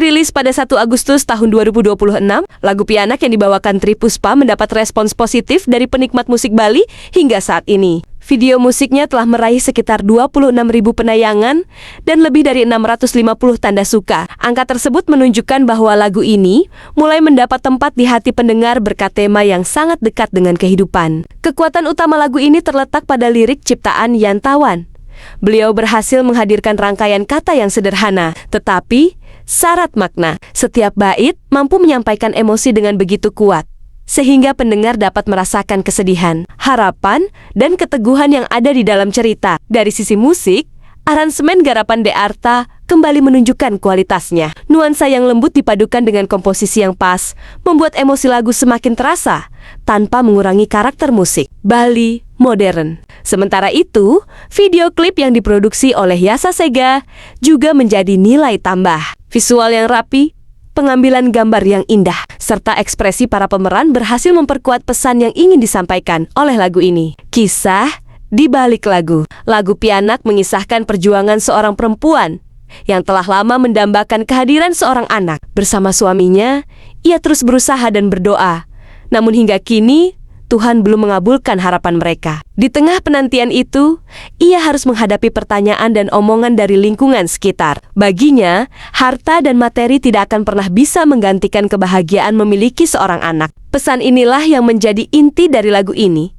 Dirilis pada 1 Agustus tahun 2026, lagu Pianak yang dibawakan Tri Puspa mendapat respons positif dari penikmat musik Bali hingga saat ini. Video musiknya telah meraih sekitar 26.000 penayangan dan lebih dari 650 tanda suka. Angka tersebut menunjukkan bahwa lagu ini mulai mendapat tempat di hati pendengar berkat tema yang sangat dekat dengan kehidupan. Kekuatan utama lagu ini terletak pada lirik ciptaan Yantawan. Beliau berhasil menghadirkan rangkaian kata yang sederhana, tetapi syarat makna. Setiap bait mampu menyampaikan emosi dengan begitu kuat, sehingga pendengar dapat merasakan kesedihan, harapan, dan keteguhan yang ada di dalam cerita. Dari sisi musik, aransemen garapan De Arta kembali menunjukkan kualitasnya. Nuansa yang lembut dipadukan dengan komposisi yang pas, membuat emosi lagu semakin terasa, tanpa mengurangi karakter musik Bali modern. Sementara itu, video klip yang diproduksi oleh Yasa Sega juga menjadi nilai tambah. Visual yang rapi, pengambilan gambar yang indah, serta ekspresi para pemeran berhasil memperkuat pesan yang ingin disampaikan oleh lagu ini. Kisah di balik lagu. Lagu Pianak mengisahkan perjuangan seorang perempuan yang telah lama mendambakan kehadiran seorang anak. Bersama suaminya, ia terus berusaha dan berdoa. Namun hingga kini, Tuhan belum mengabulkan harapan mereka. Di tengah penantian itu, ia harus menghadapi pertanyaan dan omongan dari lingkungan sekitar. Baginya, harta dan materi tidak akan pernah bisa menggantikan kebahagiaan memiliki seorang anak. Pesan inilah yang menjadi inti dari lagu ini,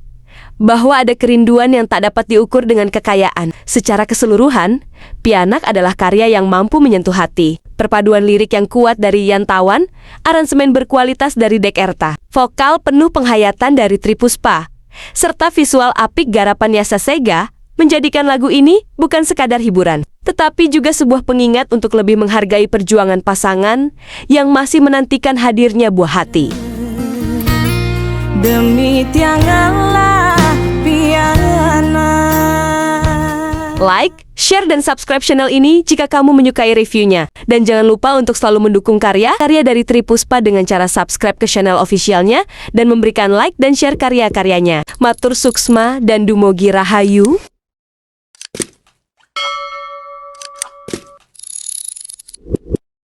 bahwa ada kerinduan yang tak dapat diukur dengan kekayaan. Secara keseluruhan, Pianak adalah karya yang mampu menyentuh hati. Perpaduan lirik yang kuat dari Yantawan, aransemen berkualitas dari De Arta, vokal penuh penghayatan dari Tri Puspa, serta visual apik garapan Yasa Sega menjadikan lagu ini bukan sekadar hiburan, tetapi juga sebuah pengingat untuk lebih menghargai perjuangan pasangan yang masih menantikan hadirnya buah hati. Demi tiangalah piana. Like, share, dan subscribe channel ini jika kamu menyukai reviewnya. Dan jangan lupa untuk selalu mendukung karya-karya dari Tri Puspa dengan cara subscribe ke channel officialnya dan memberikan like dan share karya-karyanya. Matur suksma dan dumugi rahayu.